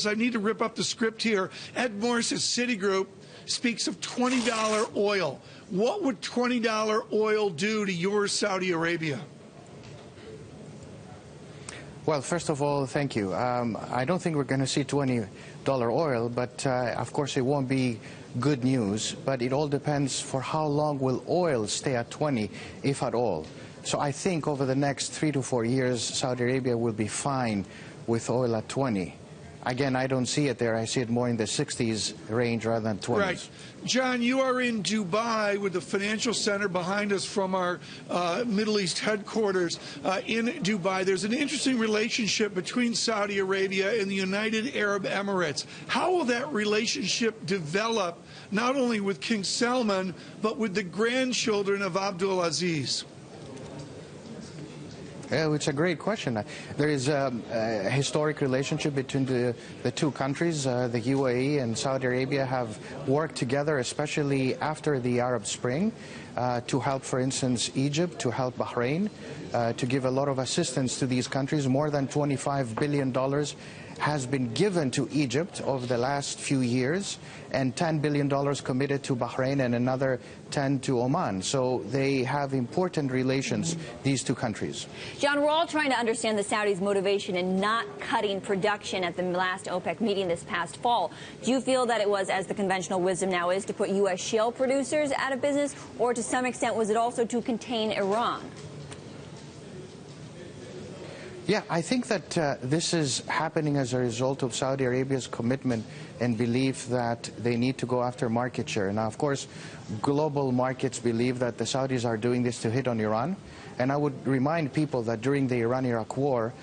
I need to rip up the script here. Ed Morris at Citigroup speaks of $20 oil. What would $20 oil do to your Saudi Arabia? Well, first of all, thank you. I don't think we're going to see $20 oil, but of course it won't be good news. But it all depends for how long will oil stay at 20, if at all. So I think over the next 3 to 4 years, Saudi Arabia will be fine with oil at 20. Again, I don't see it there. I see it more in the 60s range rather than 20s. Right. John, you are in Dubai with the financial center behind us from our Middle East headquarters in Dubai. There's an interesting relationship between Saudi Arabia and the United Arab Emirates. How will that relationship develop, not only with King Salman, but with the grandchildren of Abdul Aziz? Yeah, it's a great question. There is a historic relationship between the two countries. The UAE and Saudi Arabia have worked together, especially after the Arab Spring, to help, for instance, Egypt, to help Bahrain, to give a lot of assistance to these countries. More than $25 billion has been given to Egypt over the last few years, and $10 billion committed to Bahrain and another 10 to Oman. So they have important relations, these two countries. John, we're all trying to understand the Saudis' motivation in not cutting production at the last OPEC meeting this past fall. Do you feel that it was, as the conventional wisdom now is, to put U.S. shale producers out of business, or to some extent was it also to contain Iran? Yeah, I think that this is happening as a result of Saudi Arabia's commitment and belief that they need to go after market share. Now, of course, global markets believe that the Saudis are doing this to hit on Iran. And I would remind people that during the Iran-Iraq war,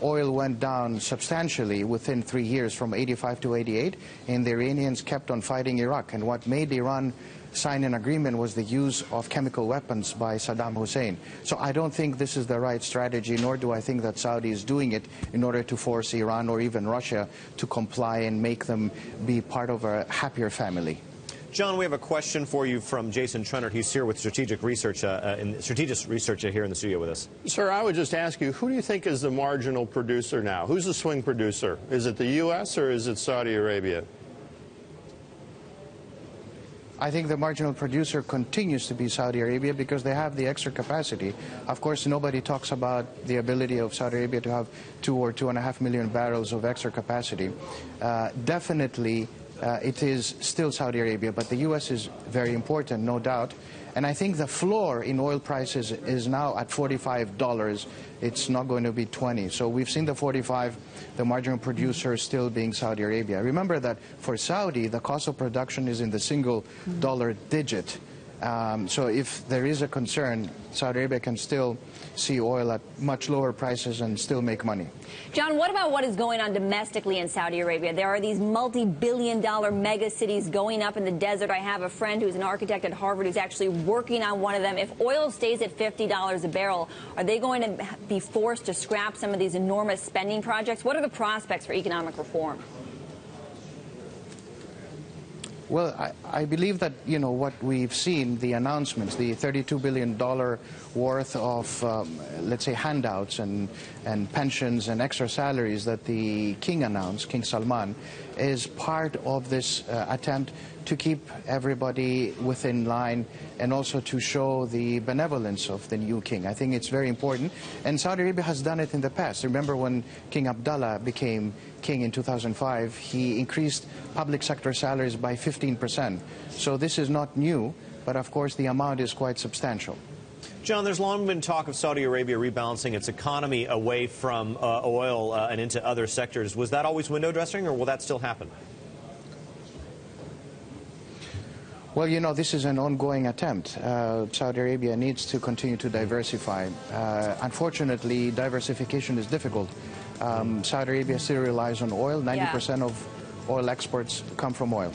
oil went down substantially within 3 years, from 85 to 88, and the Iranians kept on fighting Iraq. And what made Iran sign an agreement was the use of chemical weapons by Saddam Hussein. So I don't think this is the right strategy, nor do I think that Saudi is doing it in order to force Iran or even Russia to comply and make them be part of a happier family. John, we have a question for you from Jason Trennert. He's here with strategic research here in the studio with us. Sir, I would just ask you, who do you think is the marginal producer now? Who's the swing producer? Is it the U.S. or is it Saudi Arabia? I think the marginal producer continues to be Saudi Arabia because they have the extra capacity. Of course, nobody talks about the ability of Saudi Arabia to have 2 or 2.5 million barrels of extra capacity. Definitely, it is still Saudi Arabia, but the U.S. is very important, no doubt. And I think the floor in oil prices is now at $45. It's not going to be 20. So we've seen the 45, the marginal producer still being Saudi Arabia. Remember that for Saudi, the cost of production is in the single dollar digit. So if there is a concern, Saudi Arabia can still see oil at much lower prices and still make money. John, what about what is going on domestically in Saudi Arabia? There are these multi-billion-dollar mega cities going up in the desert. I have a friend who's an architect at Harvard who's actually working on one of them. If oil stays at $50 a barrel, are they going to be forced to scrap some of these enormous spending projects? What are the prospects for economic reform? Well, I believe that, you know, what we've seen, the announcements, the $32 billion worth of, let's say, handouts and pensions and extra salaries that the king announced, King Salman, is part of this attempt to keep everybody within line and also to show the benevolence of the new king. I think it's very important. And Saudi Arabia has done it in the past. Remember when King Abdullah became king in 2005, he increased public sector salaries by 15%. So this is not new, but of course the amount is quite substantial. John, there's long been talk of Saudi Arabia rebalancing its economy away from oil and into other sectors. Was that always window dressing, or will that still happen? Well, you know, this is an ongoing attempt. Saudi Arabia needs to continue to diversify. Unfortunately, diversification is difficult. Saudi Arabia still relies on oil. 90% of oil exports come from oil.